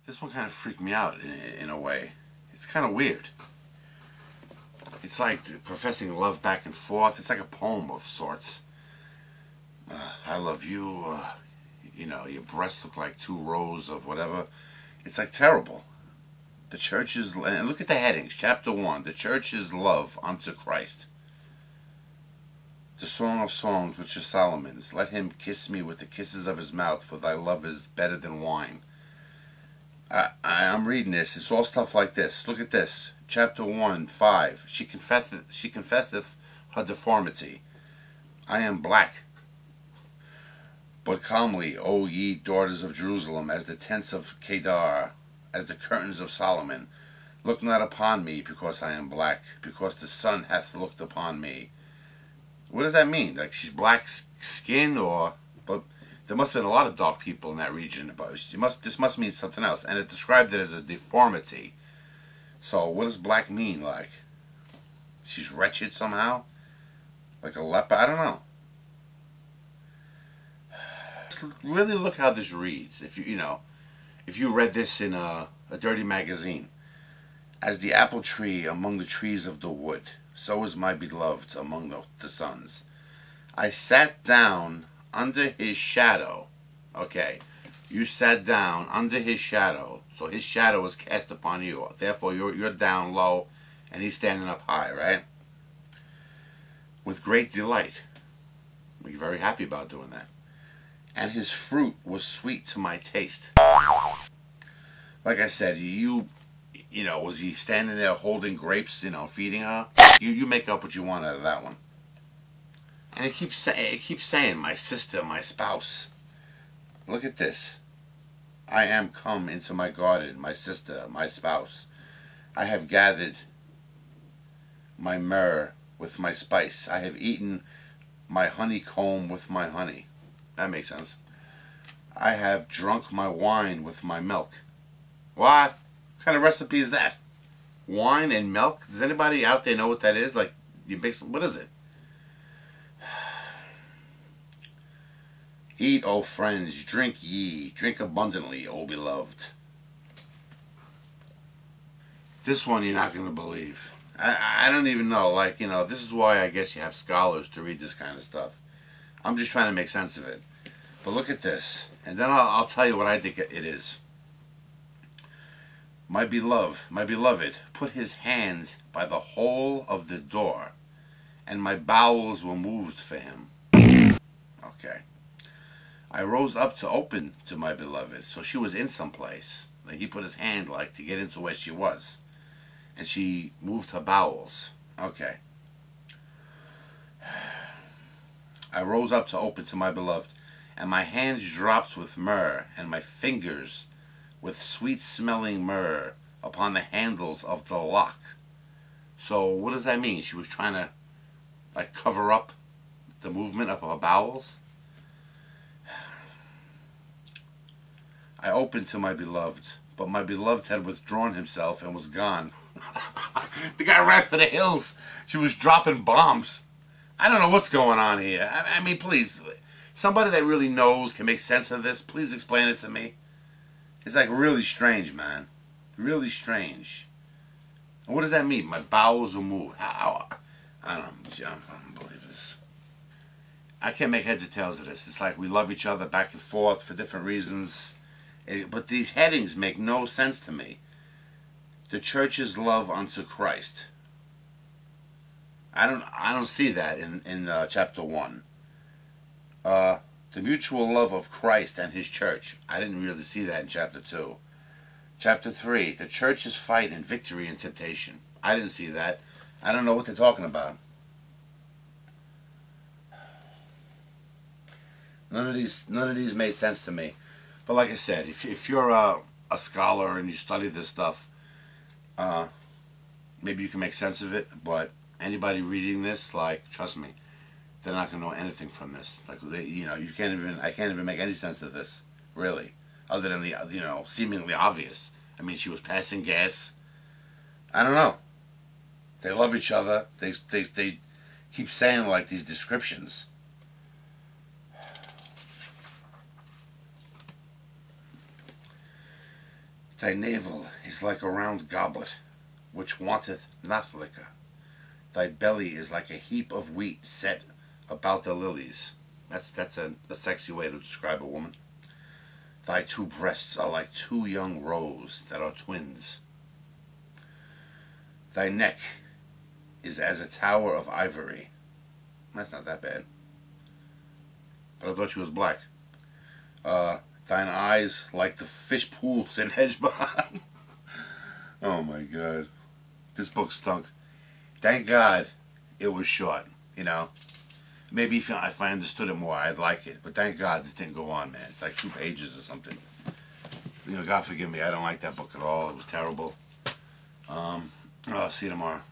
This one kind of freaked me out in a way. It's kind of weird. It's like professing love back and forth. It's like a poem of sorts. I love you. You know, your breasts look like 2 rows of whatever. It's like terrible. The church is, and look at the headings. Chapter 1, the church is love unto Christ. The Song of Songs, which is Solomon's. Let him kiss me with the kisses of his mouth, for thy love is better than wine. I'm reading this. It's all stuff like this. Look at this. Chapter 1, 5. She confesseth her deformity. I am black. But calmly, O ye daughters of Jerusalem, as the tents of Kedar, as the curtains of Solomon. Look not upon me, because I am black, because the sun hath looked upon me. What does that mean? Like she's black skin, or... But there must have been a lot of dark people in that region. But this must mean something else. And it described it as a deformity. So what does black mean? Like she's wretched somehow? Like a leper? I don't know. Really look how this reads. If if you read this in a dirty magazine. As the apple tree among the trees of the wood, so is my beloved among the sons. I sat down under his shadow. Okay, you sat down under his shadow, so his shadow was cast upon you. Therefore, you're down low, and he's standing up high, right? With great delight. You're very happy about doing that. And his fruit was sweet to my taste. Like I said, you know, was he standing there holding grapes, feeding her? You make up what you want out of that one. And it keeps saying, my sister, my spouse. Look at this. I am come into my garden, my sister, my spouse. I have gathered my myrrh with my spice. I have eaten my honeycomb with my honey. That makes sense. I have drunk my wine with my milk. What? What kind of recipe is that? Wine and milk? Does anybody out there know what that is? Like, you mix, what is it? Eat, O friends, drink ye, drink abundantly, O beloved. This one you're not going to believe. I don't even know. Like, this is why I guess you have scholars to read this kind of stuff. I'm just trying to make sense of it. But look at this. And then I'll tell you what I think it is. My beloved, put his hands by the hole of the door, and my bowels were moved for him. Okay. I rose up to open to my beloved, so she was in some place. Like he put his hand to get into where she was. And she moved her bowels. Okay. I rose up to open to my beloved, and my hands dropped with myrrh, and my fingers with sweet-smelling myrrh upon the handles of the lock. So what does that mean? She was trying to cover up the movement of her bowels? I opened to my beloved, but my beloved had withdrawn himself and was gone. The guy ran for the hills. She was dropping bombs. I don't know what's going on here. I mean, please, somebody that really knows, can make sense of this, please explain it to me. It's really strange, man. Really strange. And what does that mean? My bowels will move. How? I don't believe this. I can't make heads or tails of this. It's like we love each other back and forth for different reasons. But these headings make no sense to me. The church's love unto Christ. I don't see that in chapter 1. The mutual love of Christ and his church. I didn't really see that in chapter 2. Chapter 3. The church's fight and victory in temptation. I didn't see that. I don't know what they're talking about. None of these made sense to me. But like I said, if you're a scholar and you study this stuff, maybe you can make sense of it. But anybody reading this, trust me, they're not going to know anything from this. I can't even make any sense of this, really, other than the seemingly obvious. I mean, she was passing gas. I don't know. They love each other. They keep saying these descriptions. Thy navel is like a round goblet, which wanteth not liquor. Thy belly is like a heap of wheat set about the lilies. That's a sexy way to describe a woman. Thy two breasts are like two young roes that are twins. Thy neck is as a tower of ivory. That's not that bad. But I thought she was black. Thine eyes like the fish pools in Heshbon. Oh my god. This book stunk. Thank God it was short, you know. Maybe if I understood it more, I'd like it. But thank God this didn't go on, man. It's like 2 pages or something. You know, God forgive me, I don't like that book at all. It was terrible. I'll see you tomorrow.